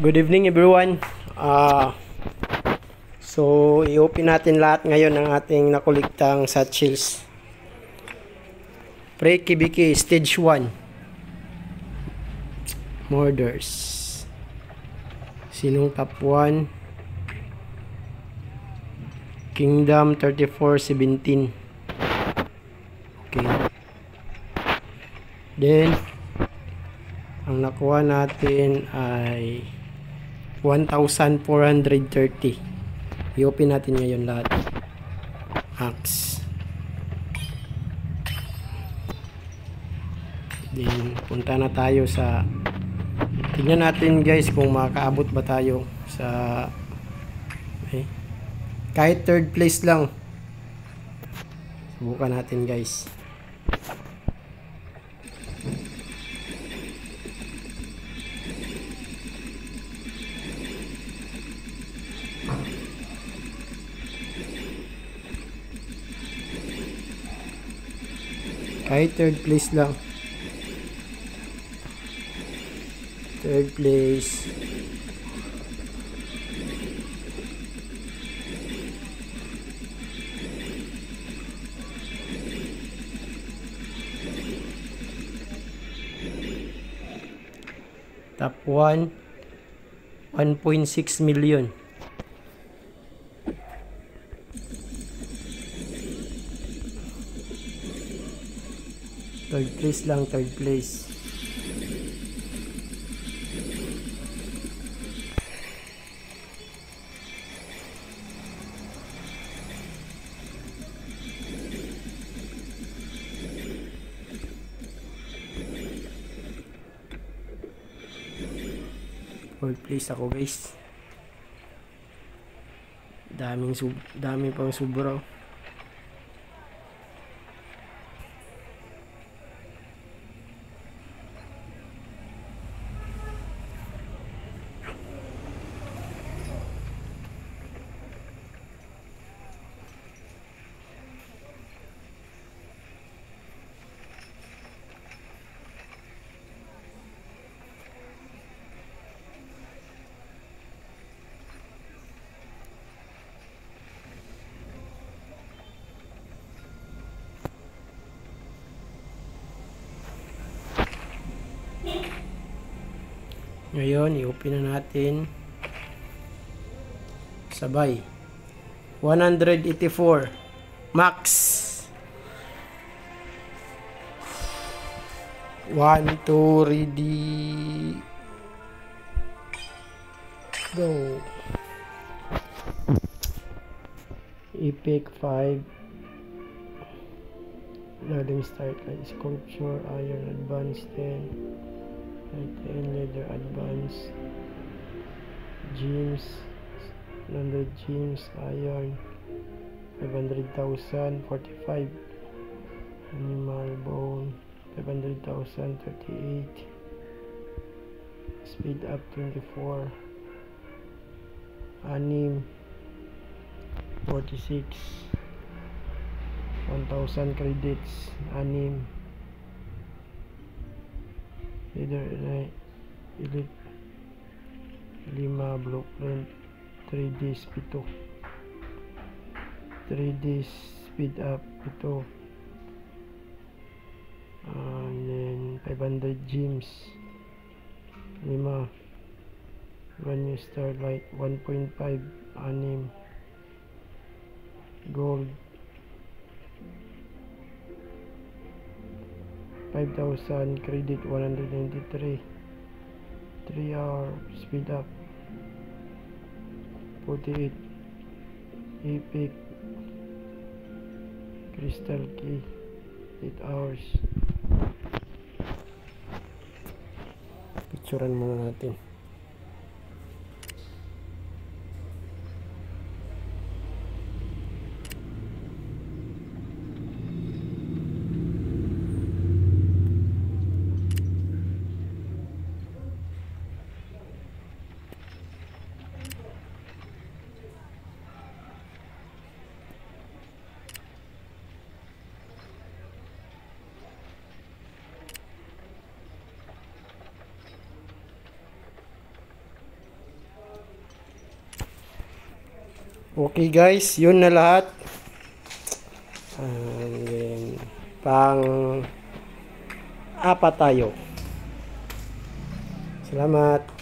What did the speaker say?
Good evening everyone. So i-open natin lahat ngayon ng ating nakuliktang satchels. Pre-Kibiki Stage 1 Murders. Sinong top 1? Kingdom 3417. Okay. Then ang nakuha natin ay 1,430. I-open natin ngayon lahat. Axe. Then punta na tayo sa, tingnan natin guys kung makakaabot ba tayo sa kahit third place lang. Subukan natin guys. Kahit third place lang. Third place. Top 1, 1.6 million. Third place lang, third place. Fourth place ako guys. Dami pang sobra. Ngayon, i-open na natin. Sabay. 184. Max. 1, 2, ready. Go. Epic 5. Loading start like sculpture, iron advance 10. 10 leather advance, gems, 100 gems, iron, 500,000, 45, animal bone, 500,000, 38, speed up 24, anim, 46, 1,000 credits, anim, leader elite 5 blueprint 3D speed 3D speed up ito, and then 500 gems 5 brand new starlight 1.5 anim gold 5,000 credit 193 3 hour speed up 48 epic crystal key 8 hours. Picturean muna natin. Okay guys, yun na lahat. And then, pang apat tayo. Salamat.